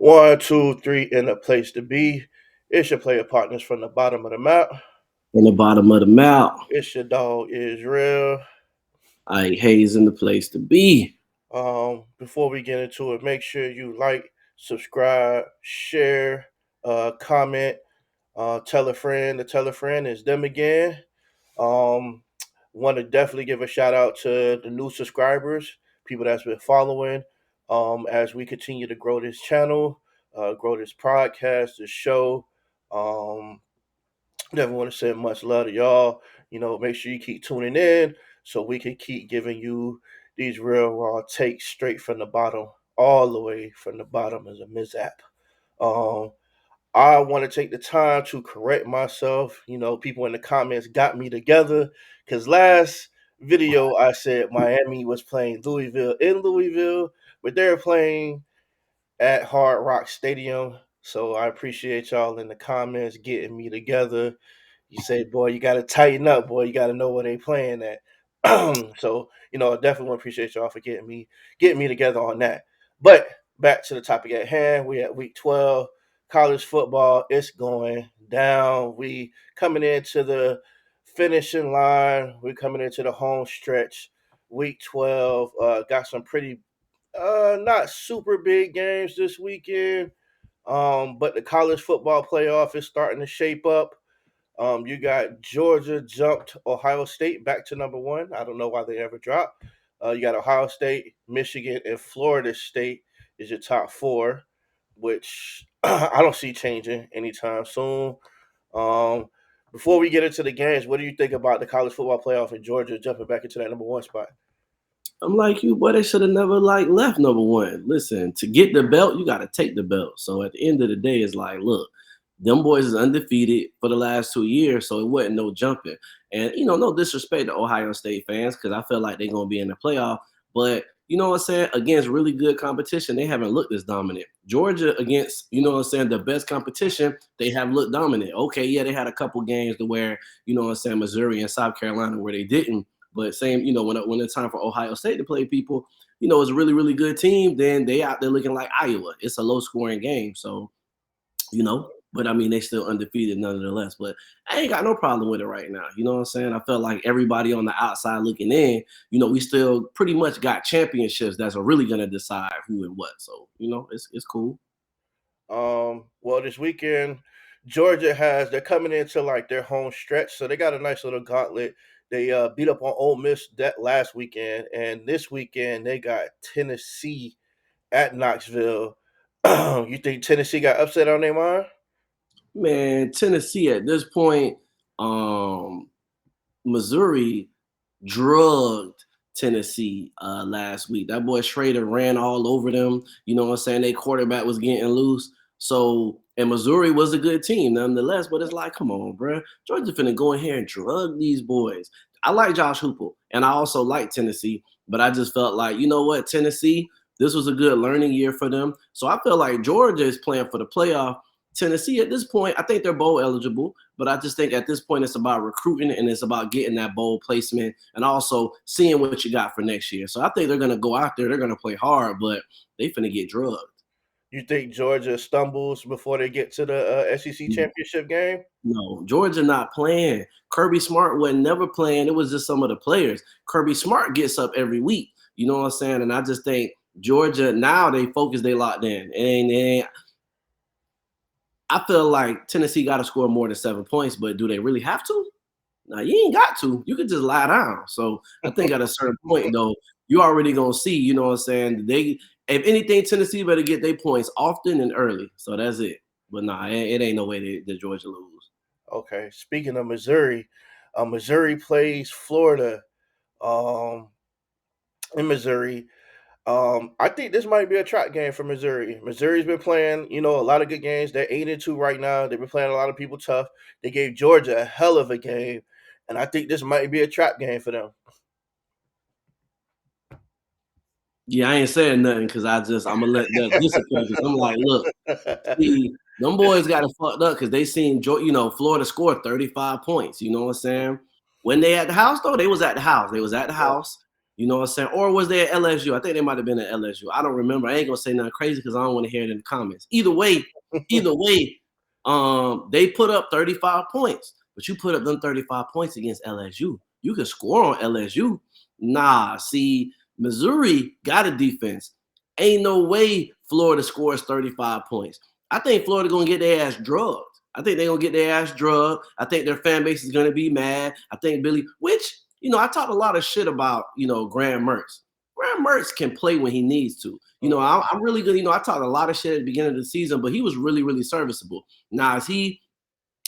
One, two, three, in a place to be. It's your player partners from the bottom of the map. On the bottom of the map. It's your dog Israel. Hayes in the place to be. Before we get into it, make sure you like, subscribe, share, comment, tell a friend to tell a friend. It's them again. Um, Want to definitely give a shout out to the new subscribers, people that's been following. As we continue to grow this channel, grow this podcast, this show. Um, Never want to send much love to y'all. Make sure you keep tuning in so we can keep giving you these real raw takes straight from the bottom, all the way from the bottom as a mishap. Um, I want to take the time to correct myself. People in the comments got me together because last video I said Miami was playing Louisville in Louisville, but they're playing at Hard Rock Stadium. So I appreciate y'all in the comments getting me together. You say, boy, you got to tighten up, boy. You got to know where they playing at. So I definitely want to appreciate y'all for getting me together on that. But back to the topic at hand. We at week 12, college football. It's going down. We coming into the finishing line. We're coming into the home stretch. Week 12 got some pretty not super big games this weekend. But the college football playoff is starting to shape up. You got Georgia jumped Ohio State back to number one. I don't know why they ever dropped. You got Ohio State, Michigan, and Florida State is your top four, which I don't see changing anytime soon. Um, Before we get into the games, what do you think about the college football playoff and Georgia jumping back into that number one spot? I'm like you, boy. They should have never left number one. Listen, to get the belt, you got to take the belt. So at the end of the day, it's like, look, them boys is undefeated for the last 2 years, so it wasn't no jumping. And no disrespect to Ohio State fans because I feel like they're gonna be in the playoff. But you know what I'm saying? Against really good competition, they haven't looked as dominant. Georgia against, what I'm saying, the best competition, they have looked dominant. Okay, yeah, they had a couple games to where, what I'm saying, Missouri and South Carolina where they didn't. But same, when it's time for Ohio State to play people, it's a really, really good team, then they out there looking like Iowa. It's a low scoring game. So, but I mean, they still undefeated nonetheless. But I ain't got no problem with it right now. You know what I'm saying? I felt like everybody on the outside looking in, we still pretty much got championships that's really going to decide who and what. So, it's cool. Well, this weekend, they're coming into like their home stretch, so they got a nice little gauntlet. They beat up on Ole Miss that last weekend, and this weekend they got Tennessee at Knoxville. You think Tennessee got upset on their mind? Man, Tennessee at this point, Missouri drugged Tennessee last week. That boy Schrader ran all over them. You know what I'm saying? Their quarterback was getting loose. So, and Missouri was a good team nonetheless, but it's like, come on, bro. Georgia finna go in here and drug these boys. I like Josh Hoople, and I also like Tennessee, but I just felt like, you know what, Tennessee, this was a good learning year for them. So I feel like Georgia is playing for the playoff. Tennessee at this point, I think they're bowl eligible, but I just think at this point it's about recruiting and it's about getting that bowl placement and also seeing what you got for next year. So I think they're gonna go out there, they're gonna play hard, but they finna get drugged. You think Georgia stumbles before they get to the SEC championship game? No, Georgia not playing. Kirby Smart wasn't never playing. It was just some of the players. Kirby Smart gets up every week. You know what I'm saying? And I just think Georgia now they focus, they locked in, and I feel like Tennessee got to score more than 7 points, but do they really have to? No, you ain't got to. You could just lie down. So I think at a certain point, though, you already gonna see. You know what I'm saying? If anything, Tennessee better get their points often and early. So that's it. But nah, it ain't no way that Georgia lose. Okay. Speaking of Missouri, Missouri plays Florida um, in Missouri. I think this might be a trap game for Missouri. Missouri's been playing, a lot of good games. They're 8-2 right now. They've been playing a lot of people tough. They gave Georgia a hell of a game, and I think this might be a trap game for them. Yeah, I ain't saying nothing because I'm gonna let that disappear. Because I'm like, look, see, them boys got it fucked up because they seen Florida score 35 points. You know what I'm saying? When they at the house though, they was at the house. They was at the Yeah. house. You know what I'm saying? Or was they at LSU? I think they might have been at LSU. I don't remember. I ain't gonna say nothing crazy because I don't want to hear it in the comments. Either way, they put up 35 points, but you put up them 35 points against LSU. You can score on LSU. Nah, see, Missouri got a defense. Ain't no way Florida scores 35 points. I think Florida gonna get their ass drugged. I think they're gonna get their ass drugged. I think their fan base is gonna be mad. I think Billy, which I talked a lot of shit about Graham Mertz. Graham Mertz can play when he needs to. I'm really good. I talked a lot of shit at the beginning of the season, but he was really, really serviceable. Now, is he,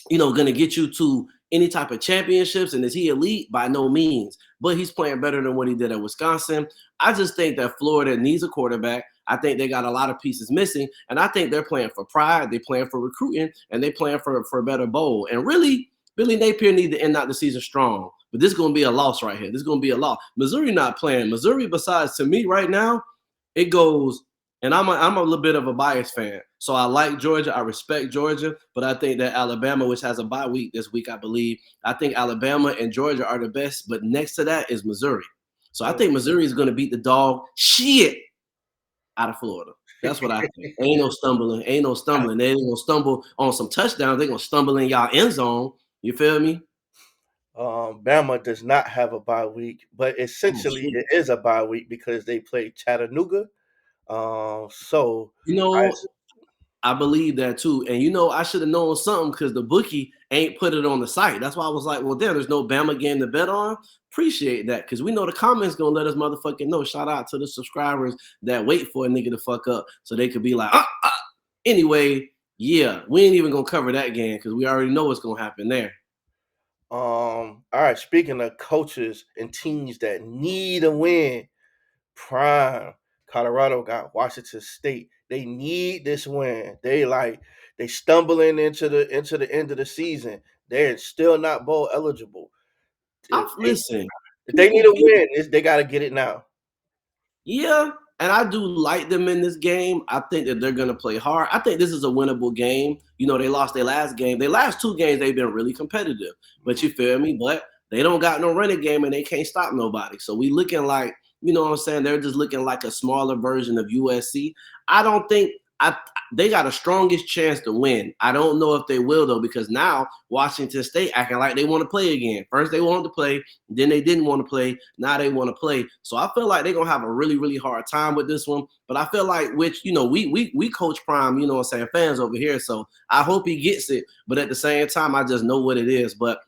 going to get you to any type of championships? And is he elite? By no means. But he's playing better than what he did at Wisconsin. I just think that Florida needs a quarterback. I think they got a lot of pieces missing. And I think they're playing for pride. They're playing for recruiting. And they're playing for a better bowl. And really, Billy Napier need to end out the season strong. But this is going to be a loss right here. This is going to be a loss. Missouri not playing. Missouri, besides to me right now, it goes, and I'm a little bit of a biased fan. So I like Georgia. I respect Georgia. But I think that Alabama, which has a bye week this week, I believe, I think Alabama and Georgia are the best. But next to that is Missouri. So I think Missouri is going to beat the dog shit out of Florida. That's what I think. Ain't no stumbling. They ain't going to stumble on some touchdowns. They're going to stumble in y'all end zone. You feel me? Bama does not have a bye week, but essentially it is a bye week because they played Chattanooga. So I believe that too. And I should have known something because the bookie ain't put it on the site. That's why I was like, well, there's no Bama game to bet on. Appreciate that because we know the comments gonna let us motherfucking know. Shout out to the subscribers that wait for a nigga to fuck up so they could be like, Anyway, yeah, we ain't even gonna cover that game because we already know what's gonna happen there. All right. Speaking of coaches and teams that need a win, prime Colorado got Washington State. They need this win. They stumbling into the end of the season. They're still not bowl eligible. Listen, if they need a win, they got to get it now. Yeah, and I do like them in this game. I think that they're going to play hard. I think this is a winnable game. They lost their last game. Their last two games, they've been really competitive. But you feel me? But they don't got no running game, and they can't stop nobody. So we looking like, you know what I'm saying? They're just looking like a smaller version of USC. I don't think they got a strongest chance to win. I don't know if they will, though, because now Washington State acting like they want to play again. First they wanted to play, then they didn't want to play. Now they want to play. So I feel like they're going to have a really, really hard time with this one. But I feel like, we coach Prime, you know what I'm saying, fans over here. So I hope he gets it. But at the same time, I just know what it is. But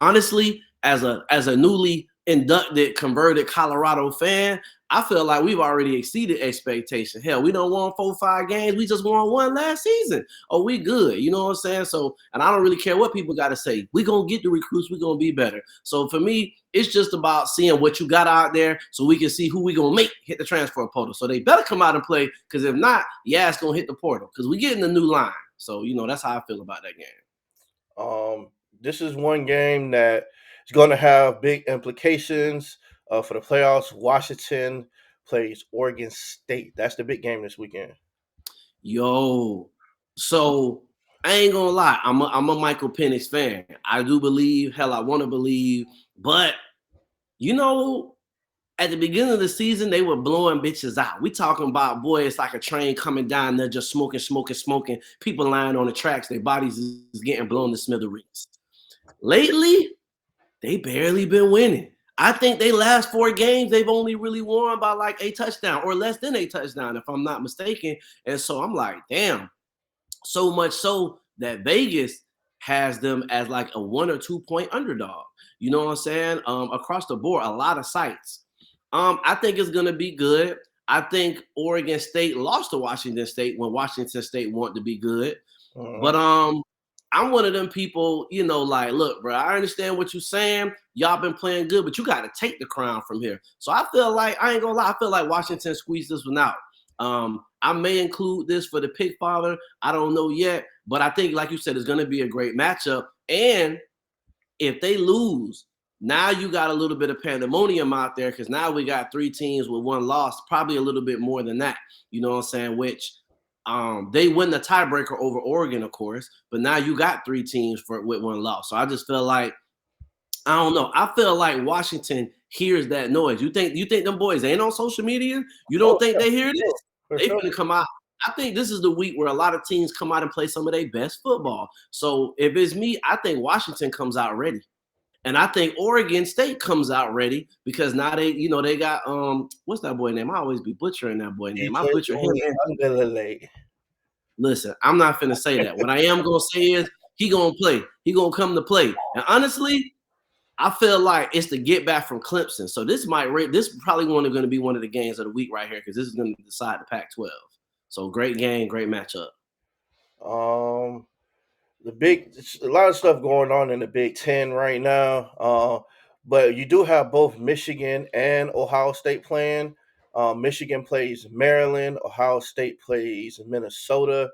honestly, as a newly inducted, converted Colorado fan, I feel like we've already exceeded expectation. Hell, we don't won 4-5 games. We just won one last season. Oh, we good. You know what I'm saying? So, and I don't really care what people got to say. We're going to get the recruits. We're going to be better. So for me, it's just about seeing what you got out there so we can see who we going to make hit the transfer portal. So they better come out and play because if not, it's going to hit the portal because we're getting a new line. So, that's how I feel about that game. This is one game that is going to have big implications for the playoffs. Washington plays Oregon State. That's the big game this weekend. Yo, so I ain't gonna lie. I'm a Michael Penix fan. I do believe, I want to believe, but at the beginning of the season, they were blowing bitches out. We talking about, boy, it's like a train coming down. They're just smoking. People lying on the tracks. Their bodies is getting blown to smithereens. Lately, they barely been winning. I think they last 4 games, they've only really won by like a touchdown or less than a touchdown, if I'm not mistaken. And so I'm like, damn. So much so that Vegas has them as like a 1 or 2 point underdog. You know what I'm saying? Across the board, a lot of sites. I think it's going to be good. I think Oregon State lost to Washington State when Washington State wanted to be good. But I'm one of them people, like, look, bro, I understand what you're saying. Y'all been playing good, but you got to take the crown from here. So I feel like, I ain't gonna lie, I feel like Washington squeezed this one out. I may include this for the pick father. I don't know yet, but I think, like you said, it's going to be a great matchup. And if they lose, now you got a little bit of pandemonium out there because now we got 3 teams with 1 loss, probably a little bit more than that. You know what I'm saying? Which they win the tiebreaker over Oregon, of course, but now you got 3 teams with 1 loss. So I just feel like, I don't know. I feel like Washington hears that noise. You think them boys ain't on social media? You don't Oh think yeah, they hear this? for They sure. finna come out. I think this is the week where a lot of teams come out and play some of their best football. So if it's me, I think Washington comes out ready. And I think Oregon State comes out ready because now they got what's that boy name? I always be butchering that boy name. I DJ butcher him. Uiagalelei. Listen, I'm not finna say that. What I am gonna say is he gonna play. He gonna come to play. And honestly, I feel like it's the get back from Clemson. So this probably going to be one of the games of the week right here because this is going to decide the Pac-12. So great game, great matchup. Um, a lot of stuff going on in the Big Ten right now. But you do have both Michigan and Ohio State playing. Michigan plays Maryland. Ohio State plays Minnesota.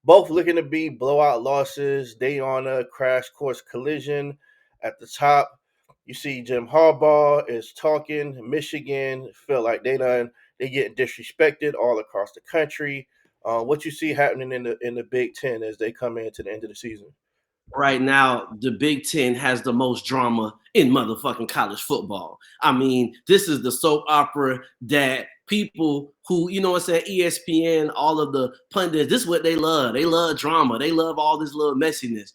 Both looking to be blowout losses. They on a crash course collision at the top. You see Jim Harbaugh is talking. Michigan feel like they getting disrespected all across the country. What you see happening in the Big Ten as they come into the end of the season? Right now, the Big Ten has the most drama in motherfucking college football. I mean, this is the soap opera that people who, you know what I'm saying, ESPN, all of the pundits, this is what they love. They love drama. They love all this little messiness.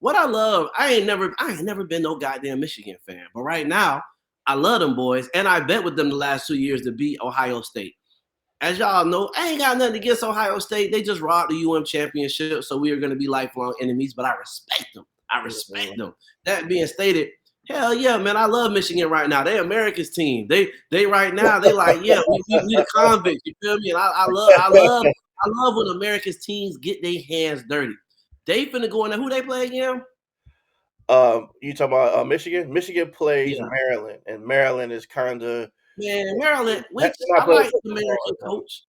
What I love, I ain't never been no goddamn Michigan fan. But right now, I love them boys. And I bet with them the last 2 years to beat Ohio State. As y'all know, I ain't got nothing against Ohio State. They just robbed the championship, so we are going to be lifelong enemies. But I respect them. I respect them. That being stated, hell yeah, man, I love Michigan right now. They America's team. They right now they like yeah, we the convicts. You feel me? And I love when America's teams get their hands dirty. They finna go in there. Who they play again? You talking about Michigan? Michigan plays Yeah, Maryland, and Maryland is kind of man, Maryland. they're Which not I playing like the football American right now. coach.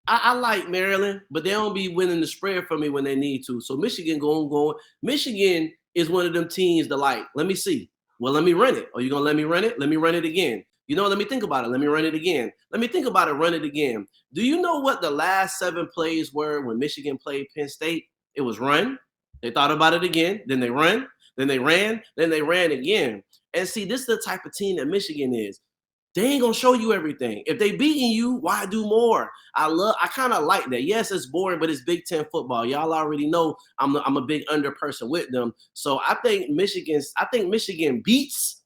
I like Maryland, but they don't be winning the spread for me when they need to. So Michigan going. Michigan is one of them teams that like, let me see. Well, let me run it. Are you gonna let me run it? Let me run it again. You know, let me think about it. Let me run it again. Let me think about it, run it again. Do you know what the last 7 plays were when Michigan played Penn State? It was run. They thought about it again. Then they run. Then they ran. Then they ran again. And see, this is the type of team that Michigan is. They ain't gonna show you everything. If they beating you, why do more? I kind of like that. Yes, it's boring, but it's Big Ten football. Y'all already know I'm a big under person with them. So I think Michigan beats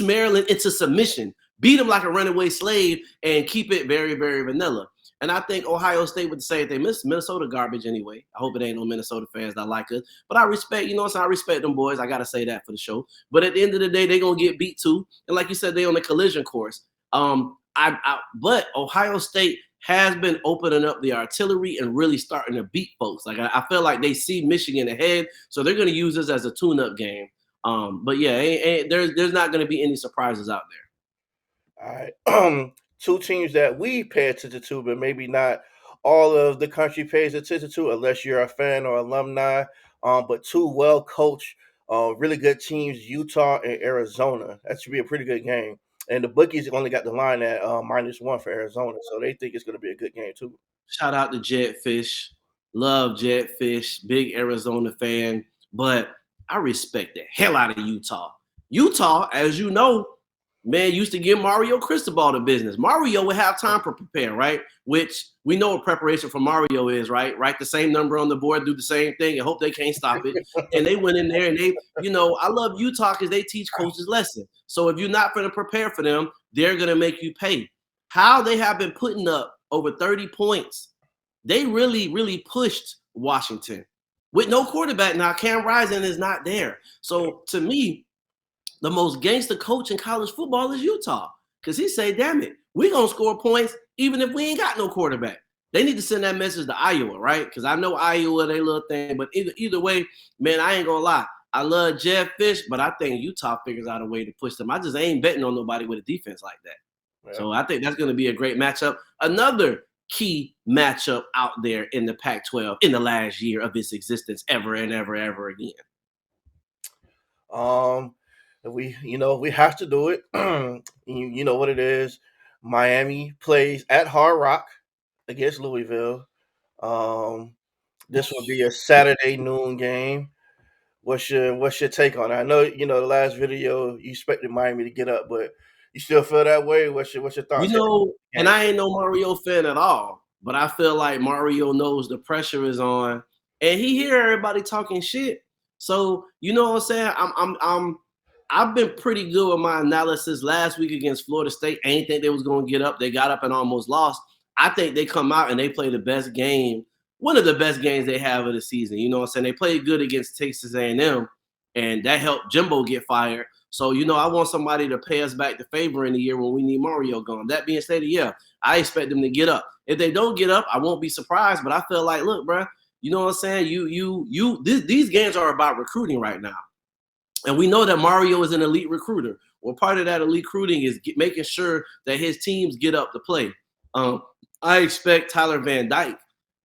Maryland into submission, beat them like a runaway slave, and keep it very, very vanilla. And I think Ohio State with the same thing. Minnesota garbage anyway. I hope it ain't no Minnesota fans that like us. But I respect, you know what I'm saying? I respect them boys. I gotta say that for the show. But at the end of the day, they're gonna get beat too. And like you said, they on the collision course. But Ohio State has been opening up the artillery and really starting to beat folks. Like I feel like they see Michigan ahead, so they're gonna use this as a tune-up game. But yeah, there's not gonna be any surprises out there. All right. Two teams that we pay attention to, but maybe not all of the country pays attention to, unless you're a fan or alumni. But two well coached, really good teams, Utah and Arizona. That should be a pretty good game. And the bookies only got the line at -1 for Arizona, so they think it's going to be a good game too. Shout out to Jetfish. Love Jetfish. Big Arizona fan. But I respect the hell out of Utah. Utah, as you know, man, used to give Mario Cristobal the business. Mario would have time to prepare, right? Which we know what preparation for Mario is, right? Write the same number on the board, do the same thing, and hope they can't stop it. And they went in there and I love Utah because they teach coaches lesson. So if you're not going to prepare for them, they're going to make you pay. How they have been putting up over 30 points, they really, really pushed Washington with no quarterback. Now, Cam Rising is not there. So to me, the most gangster coach in college football is Utah because he say, damn it, we going to score points even if we ain't got no quarterback. They need to send that message to Iowa, right? Because I know Iowa, they little thing. But either way, man, I ain't going to lie. I love Jeff Fish, but I think Utah figures out a way to push them. I just ain't betting on nobody with a defense like that. Yeah. So I think that's going to be a great matchup. Another key matchup out there in the Pac-12 in the last year of its existence ever and ever, ever again. We have to do it. You know what it is. Miami plays at Hard Rock against Louisville. This will be a Saturday noon game. What's your take on it? I know the last video you expected Miami to get up, but You still feel that way? What's your thoughts? And I ain't no Mario fan at all, but I feel like Mario knows the pressure is on, and he hear everybody talking shit. So you know what I'm saying? I've been pretty good with my analysis last week against Florida State. I ain't think they was gonna get up. They got up and almost lost. I think they come out and they play the best game, one of the best games they have of the season. You know what I'm saying? They played good against Texas A&M, and that helped Jimbo get fired. So, I want somebody to pay us back the favor in the year when we need Mario gone. That being stated, yeah, I expect them to get up. If they don't get up, I won't be surprised. But I feel like, look, bro, you know what I'm saying? These games are about recruiting right now. And we know that Mario is an elite recruiter. Well, part of that elite recruiting is making sure that his teams get up to play. I expect Tyler Van Dyke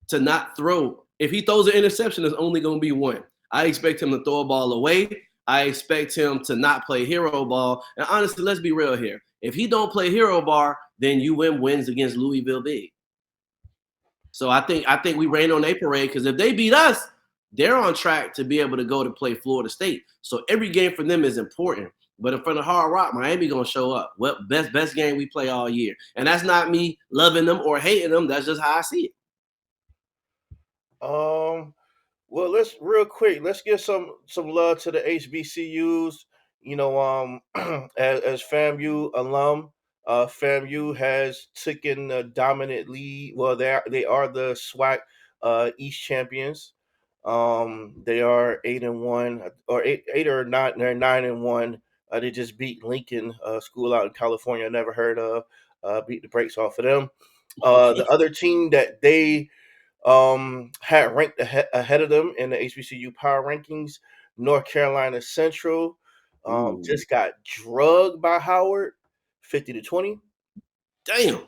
to not throw. If he throws an interception, it's only going to be one. I expect him to throw a ball away. I expect him to not play hero ball. And honestly, let's be real here. If he don't play hero ball, then UM wins against Louisville big. So I think we rain on their parade, because if they beat us, they're on track to be able to go to play Florida State. So every game for them is important. But in front of Hard Rock, Miami gonna show up. Well, best game we play all year. And that's not me loving them or hating them. That's just how I see it. Well, let's give some love to the HBCUs. As FAMU alum, FAMU has taken a dominant lead. Well, they are the SWAC East champions. They are 8-1, or eight or nine. They're 9-1. They just beat Lincoln School out in California. I never heard of. Beat the brakes off of them. The other team that they had ranked ahead of them in the HBCU power rankings, North Carolina Central, just got drugged by Howard, 50-20. Damn.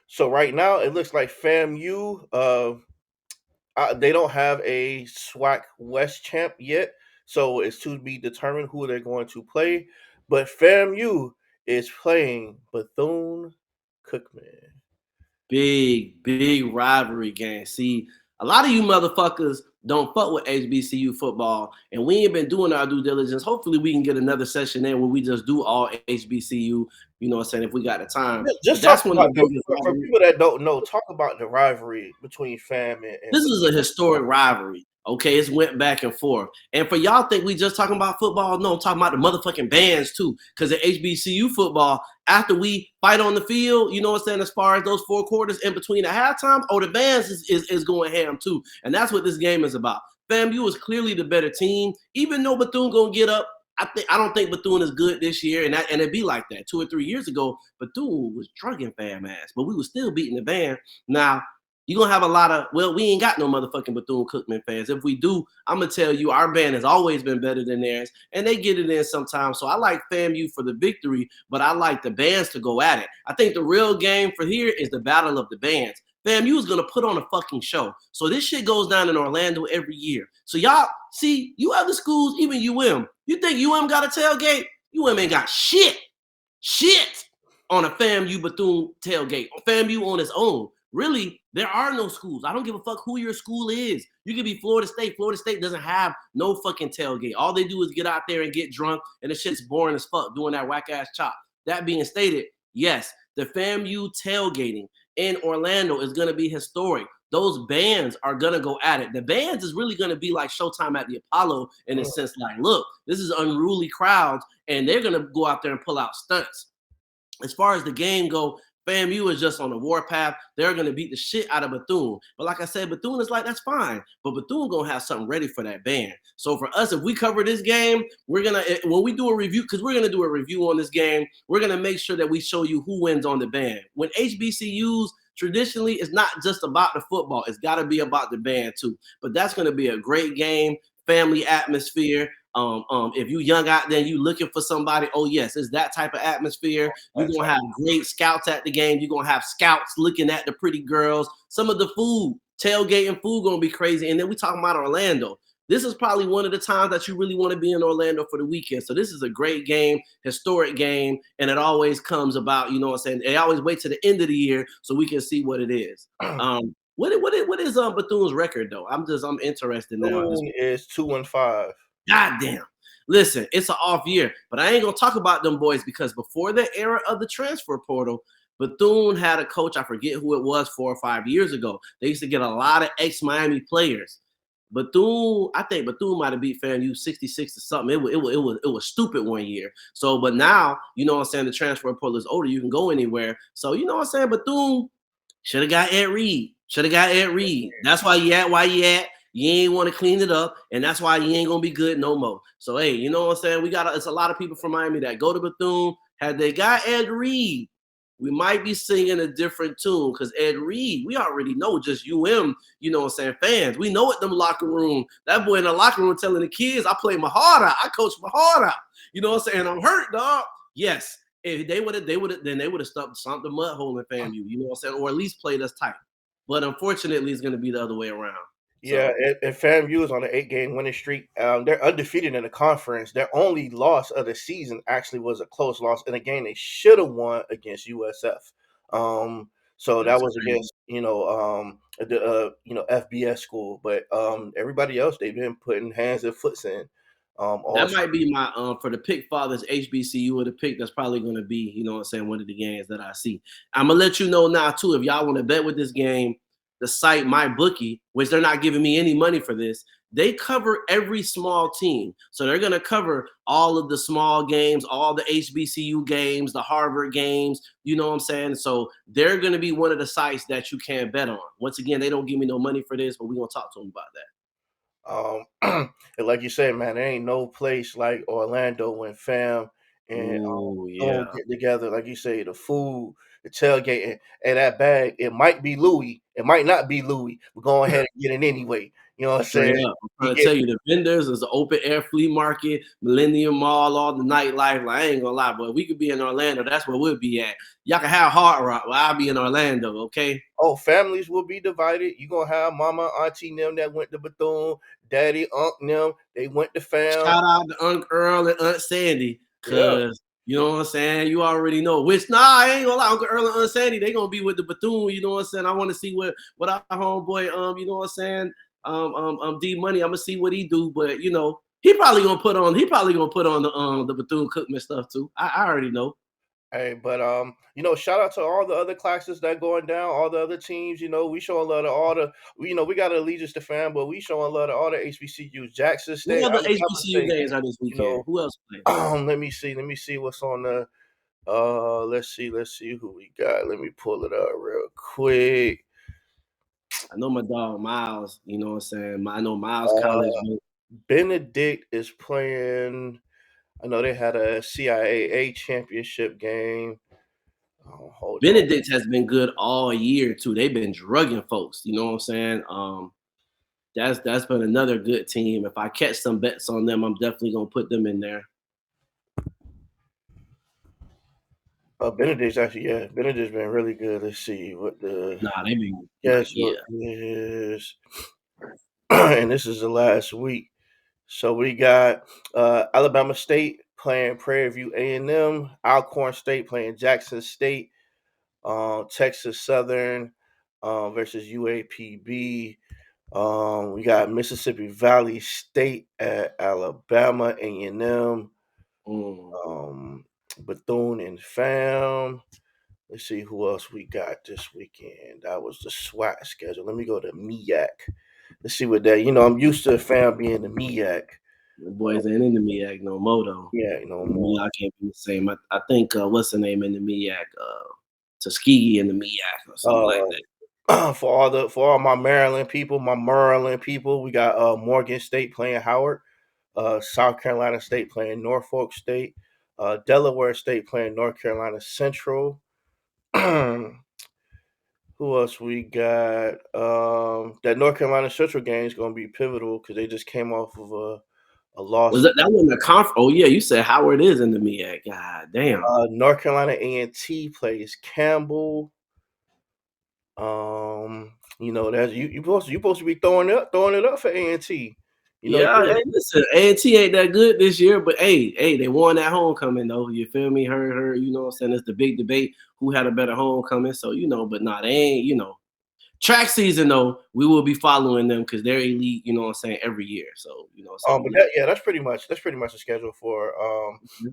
So right now it looks like FAMU, they don't have a SWAC West champ yet, so it's to be determined who they're going to play. But FAMU is playing Bethune-Cookman. Big rivalry game. See, a lot of you motherfuckers don't fuck with HBCU football, and we ain't been doing our due diligence. Hopefully we can get another session in where we just do all HBCU, you know what I'm saying, if we got the time. Just talk about, for people that don't know, talk about the rivalry between FAM and this is a historic rivalry. Okay, it's went back and forth. And for y'all think we just talking about football? No, I'm talking about the motherfucking bands too. Because the HBCU football, after we fight on the field, you know what I'm saying, as far as those 4 quarters in between the halftime, the bands is going ham too. And that's what this game is about. FAMU is clearly the better team. Even though Bethune gonna get up, I don't think Bethune is good this year, and it'd be like that. 2 or 3 years ago, Bethune was drugging FAM ass, but we were still beating the band. Now, you're going to have a lot of, we ain't got no motherfucking Bethune-Cookman fans. If we do, I'm going to tell you, our band has always been better than theirs, and they get it in sometimes. So I like FAMU for the victory, but I like the bands to go at it. I think the real game for here is the battle of the bands. FAMU is going to put on a fucking show. So this shit goes down in Orlando every year. So y'all, see, you other schools, even UM, you think UM got a tailgate? UM ain't got shit on a FAMU Bethune tailgate. FAMU on its own. Really, there are no schools. I don't give a fuck who your school is. You could be Florida State. Florida State doesn't have no fucking tailgate. All they do is get out there and get drunk, and the shit's boring as fuck doing that whack-ass chop. That being stated, yes, the FAMU tailgating in Orlando is going to be historic. Those bands are going to go at it. The bands is really going to be like Showtime at the Apollo in a sense, like, look, this is unruly crowds, and they're going to go out there and pull out stunts. As far as the game go, FAMU is just on the warpath. They're going to beat the shit out of Bethune. But like I said, Bethune is like, that's fine. But Bethune going to have something ready for that band. So for us, if we cover this game, we're going to, when we do a review, because we're going to do a review on this game, we're going to make sure that we show you who wins on the band. When HBCUs, traditionally, it's not just about the football. It's got to be about the band too. But that's going to be a great game, family atmosphere. If you young out there and you looking for somebody, oh yes, it's that type of atmosphere. You're gonna have great scouts at the game. You're gonna have scouts looking at the pretty girls. Some of the food, tailgating food, gonna be crazy. And then we talking about Orlando. This is probably one of the times that you really want to be in Orlando for the weekend. So this is a great game, historic game, and it always comes about, you know what I'm saying? They always wait to the end of the year so we can see what it is. What is Bethune's record though? I'm interested now. Bethune is 2-5. God damn. Listen, it's an off year, but I ain't gonna talk about them boys because before the era of the transfer portal, Bethune had a coach. I forget who it was 4 or 5 years ago. They used to get a lot of ex-Miami players. Bethune, I think Bethune might have beat FAMU 66 to something. It was stupid one year. So, but now, you know what I'm saying, the transfer portal is older. You can go anywhere. So, you know what I'm saying, Bethune should have got Ed Reed. Should have got Ed Reed. That's why you at. You ain't want to clean it up, and that's why you ain't gonna be good no more. So, hey, you know what I'm saying? It's a lot of people from Miami that go to Bethune. Had they got Ed Reed, we might be singing a different tune because Ed Reed, we already know just you know what I'm saying, fans. We know it them locker room. That boy in the locker room telling the kids, I play my heart out. I coach my heart out. You know what I'm saying? I'm hurt, dog. Yes. If they would have stomped the mud hole in FAMU, you know what I'm saying? Or at least played us tight. But unfortunately, it's gonna be the other way around. Yeah, So and FAMU is on an 8-game winning streak. They're undefeated in the conference. Their only loss of the season actually was a close loss in a game they should have won against USF. So that that's was crazy. against the FBS school, but everybody else they've been putting hands and foots in. All That might be my for the pick fathers HBCU or the pick that's probably gonna be, you know what I'm saying, one of the games that I see. I'm gonna let you know now too. If y'all want to bet with this game, the site MyBookie, which they're not giving me any money for this, they cover every small team. So they're gonna cover all of the small games, all the HBCU games, the Harvard games, you know what I'm saying? So they're gonna be one of the sites that you can bet on. Once again, they don't give me no money for this, but we're gonna talk to them about that. And like you said, man, there ain't no place like Orlando when fam and Oh don't yeah. get together. Like you say, the food, the tailgating, and that bag. It might be Louis, it might not be Louis. We're going ahead and get it anyway. You know what I'm Straight saying? up. I'm You trying to get tell you, the vendors is the open air flea market, Millennium Mall, all the nightlife. Like, I ain't gonna lie, but we could be in Orlando. That's where we'll be at. Y'all can have Hard Rock, well, I'll be in Orlando, okay? families will be divided. You gonna have mama, auntie, them that went to Bethune, daddy, unc, them they went to fam. Shout out to Uncle Earl and Aunt Sandy, Yeah. cause you know what I'm saying. You already know. Which I ain't gonna lie, Uncle Earl and Aunt Sandy, they gonna be with the Bethune. You know what I'm saying. I want to see what our homeboy, you know what I'm saying, D Money. I'm gonna see what he do, but you know, he probably gonna put on. He probably gonna put on the Bethune Cookman stuff too. I already know. Hey, but shout out to all the other classes that going down, all the other teams. We showing love to all the we got allegiance to fan, but we showing love to all the HBCUs, Jackson State, What other Alabama HBCU State. games are this You weekend? know, Who else playing? let me see what's on the let's see who we got. Let me pull it up real quick. I know my dog Miles. You know what I'm saying. I know Miles College. Uh Benedict is playing. I know they had a CIAA championship game. Oh, hold on. Benedict has been good all year too. They've been drugging folks. You know what I'm saying. That's been another good team. If I catch some bets on them, I'm definitely gonna put them in there. Benedict's been really good. Let's see what the Nah, they been like schedule yeah. is. And this is the last week. So we got Alabama State playing Prairie View A&M, Alcorn State playing Jackson State, Texas Southern versus UAPB. We got Mississippi Valley State at Alabama A&M, Mm. Bethune and Fam. Let's see who else we got this weekend. That was the SWAT schedule. Let me go to MEAC. Let's see what that. I'm used to Fam being the MEAC. The boys ain't in the MEAC no more though. Yeah, no The more. MEAC can't be the same. I think what's the name in the MEAC? Tuskegee in the MEAC or something like that. For all my Maryland people, we got Morgan State playing Howard, South Carolina State playing Norfolk State, Delaware State playing North Carolina Central. Who else we got? That North Carolina Central game is going to be pivotal because they just came off of a loss. Was that wasn't a conference? Oh yeah, you said Howard is in the MEAC. God damn. North Carolina A&T plays Campbell. That's you supposed to be throwing it up for A&T. Yeah, hey, listen, A&T ain't that good this year, but hey, they won that homecoming though. You feel me? Her, you know what I'm saying? It's the big debate who had a better homecoming. So, but nah, they ain't, Track season though, we will be following them because they're elite. You know what I'm saying, every year. So you know, so But yeah. that's pretty much the schedule for.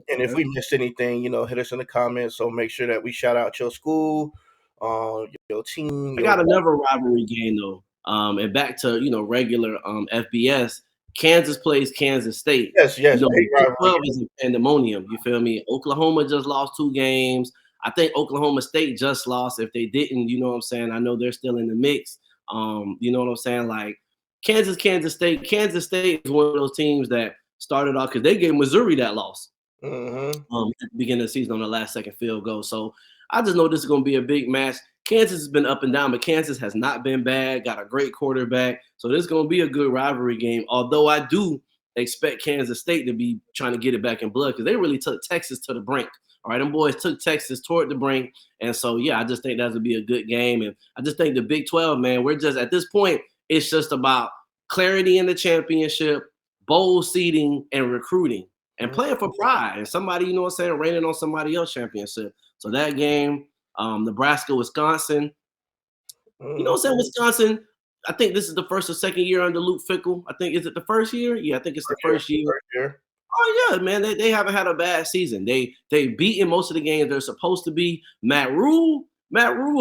And if Okay. we missed anything, hit us in the comments. So make sure that we shout out your school, your team, I your got another rivalry game though. And back to regular FBS. Kansas plays Kansas State. yes, You yes, know, the big Big rivalry. 12 is a pandemonium. You feel me? Oklahoma just lost 2 games. I think Oklahoma State just lost. If they didn't, you know what I'm saying? I know they're still in the mix. You know what I'm saying? Like Kansas State. Kansas State is one of those teams that started off because they gave Missouri that loss Mm-hmm. at the beginning of the season on the last second field goal. So I just know this is going to be a big match. Kansas has been up and down, but Kansas has not been bad. Got a great quarterback, so this is going to be a good rivalry game. Although I do expect Kansas State to be trying to get it back in blood because they really took Texas to the brink. All right, them boys took Texas toward the brink, and so yeah, I just think that would be a good game. And I just think the Big 12, man, we're just at this point, it's just about clarity in the championship, bowl seeding, and recruiting and Mm-hmm. playing for pride and somebody, you know what I'm saying, raining on somebody else championship. So that game, Nebraska, Wisconsin, you know Mm-hmm. what I'm saying, Wisconsin, I think this is the first or second year under Luke Fickle. I think, is it the first year? Yeah, I think it's the first year. First year. Oh yeah, man, they haven't had a bad season. They beaten most of the games they're supposed to be. Matt Rule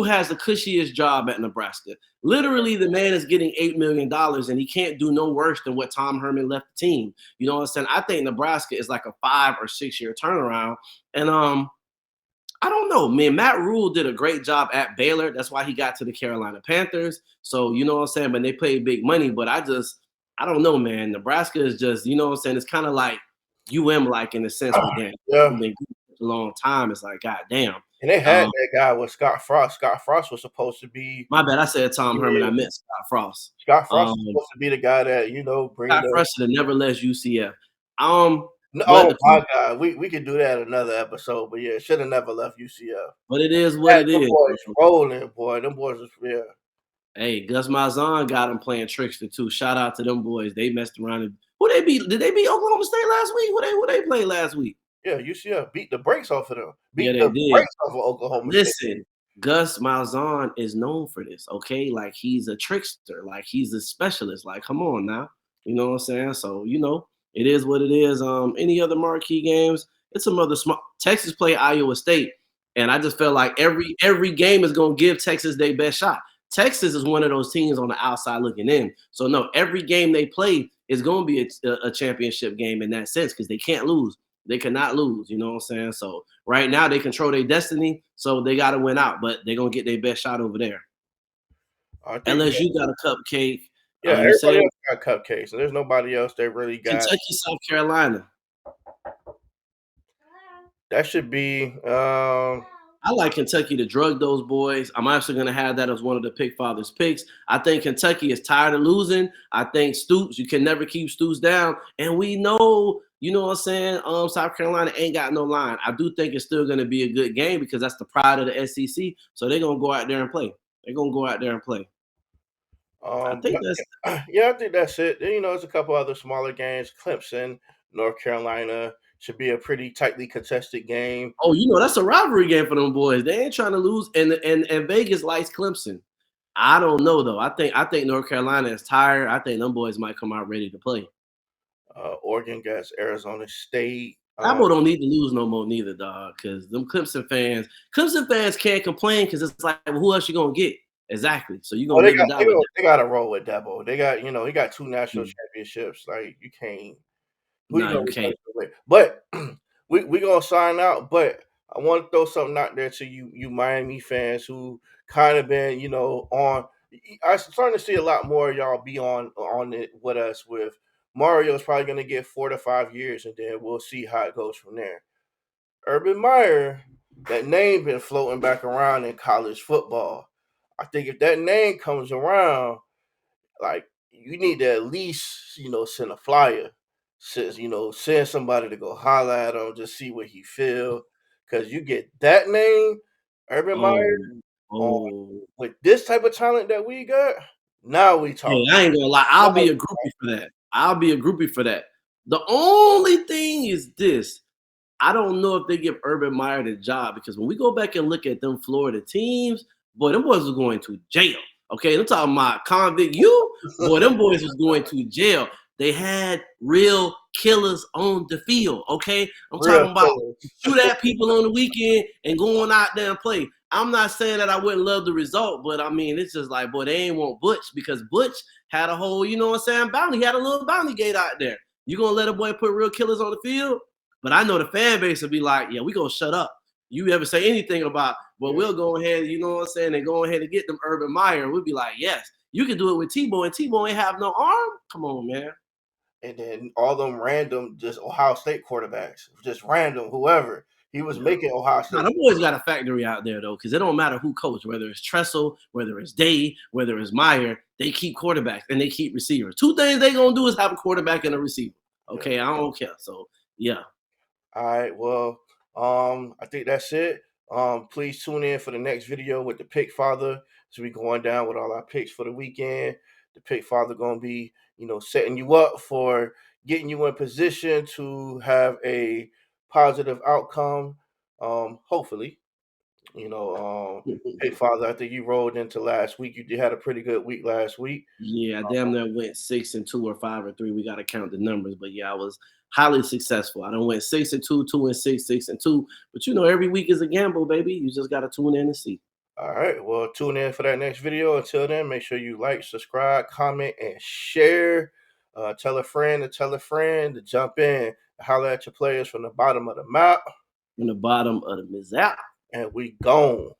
has the cushiest job at Nebraska. Literally, the man is getting $8 million, and he can't do no worse than what Tom Herman left the team. You know what I'm saying? I think Nebraska is like a 5 or 6 year turnaround, and I don't know, man. Matt Rule did a great job at Baylor. That's why he got to the Carolina Panthers. So you know what I'm saying. But they paid big money. But I don't know, man. Nebraska is just, you know what I'm saying. It's kind of like like in a sense with them. Yeah. They've been good for a long time. It's like, God damn. And they had Um, that guy with Scott Frost. Scott Frost was supposed to be my bad. I said Tom Herman. yeah, I meant Scott Frost. Scott Frost Um, was supposed to be the guy that, bring Scott the Frost should have never left UCF. no, But oh my God. We could do that another episode, but yeah, should have never left UCF. it is what Had it them is. boys rolling, boy. Them boys was yeah. Hey, Gus Malzahn got him playing trickster too. Shout out to them boys. They messed around. Who they beat? Did they beat Oklahoma State last week? Who they play last week? Yeah, UCF beat the brakes off of them. Yeah, Beat they the did. brakes off of Oklahoma State. Listen, Gus Malzahn is known for this. Okay, like he's a trickster. Like he's a specialist. Like, come on now. You know what I'm saying? So it is what it is. Any other marquee games? It's some other small. Texas play Iowa State, and I just feel like every game is gonna give Texas their best shot. Texas is one of those teams on the outside looking in. So no, every game they play is going to be a championship game in that sense because they can't lose. They cannot lose. You know what I'm saying? So right now they control their destiny, so they got to win out. But they're gonna get their best shot over there. I think LSU got a cupcake. yeah, You everybody said else got cupcakes. So there's nobody else that really got Kentucky, South Carolina. that should be I like Kentucky to drug those boys. I'm actually going to have that as one of the Pick Fathers picks. I think Kentucky is tired of losing. I think Stoops, you can never keep Stoops down. And we know, you know what I'm saying, South Carolina ain't got no line. I do think it's still going to be a good game because that's the pride of the SEC. So they're going to go out there and play. They're going to go out there and play. I think that's yeah, I think that's it. There's a couple other smaller games. Clemson, North Carolina should be a pretty tightly contested game. Oh, that's a rivalry game for them boys. They ain't trying to lose, and Vegas likes Clemson. I don't know though. I think North Carolina is tired. I think them boys might come out ready to play. Oregon gets Arizona State. Dabo don't need to lose no more neither, dog. Because them Clemson fans can't complain because it's like, well, who else you gonna get? Exactly. So you gonna live and die with they got to roll with Dabo. They got he got 2 national them. championships. Like you can't. Who you No, gonna you can't. replace it with? But we gonna sign out. But I want to throw something out there to you Miami fans who kind of been on. I'm starting to see a lot more of y'all be on it with us. With Mario's probably gonna get 4 to 5 years, and then we'll see how it goes from there. Urban Meyer, that name been floating back around in college football. I think if that name comes around, like you need to at least send a flyer, says send somebody to go holler at him, just see what he feel, because you get that name, Urban Oh, Meyer, on oh. with this type of talent that we got. Now we Hey, talk. I ain't gonna lie. I'll be a groupie for that. The only thing is this. I don't know if they give Urban Meyer the job because when we go back and look at them Florida teams, boy, them boys are going to jail. Okay, I'm talking about convict you. Boy, them boys was going to jail. They had real killers on the field. Okay, I'm Real talking about killers. shoot at people on the weekend and going out there and play. I'm not saying that I wouldn't love the result, but I mean, it's just like, boy, they ain't want Butch because Butch had a whole, you know what I'm saying, bounty. He had a little bounty gate out there. You gonna let a boy put real killers on the field? But I know the fan base will be like, yeah, we gonna shut up. You ever say anything about, well, we'll go ahead, you know what I'm saying, and go ahead and get them Urban Meyer. We'll be like, yes, you can do it with Tebow, and Tebow ain't have no arm. Come on, man. And then all them random, just Ohio State quarterbacks, just random, whoever. He was Yeah. making Ohio Now, State. the boys got a factory out there though, because it don't matter who coach, whether it's Tressel, whether it's Day, whether it's Meyer, they keep quarterbacks and they keep receivers. Two things they gonna do is have a quarterback and a receiver. Yeah. Okay, I don't care. So yeah. All right. Well, I think that's it. Please tune in for the next video with the Pick Father. So we going down with all our picks for the weekend. The Pick Father gonna be, setting you up for getting you in position to have a positive outcome. Hopefully, Pick Father. I think you rolled into last week. You had a pretty good week last week. Yeah, damn near went 6-2 or 5-3. We got to count the numbers, but yeah, I was highly successful. I don't went 6-2, 2-6, 6-2. But every week is a gamble, baby. You just got to tune in and see. All right. Well, tune in for that next video. Until then, make sure you like, subscribe, comment, and share. Tell a friend to tell a friend to jump in, holler at your players from the bottom of the map, From the bottom of the mizap. and we gone.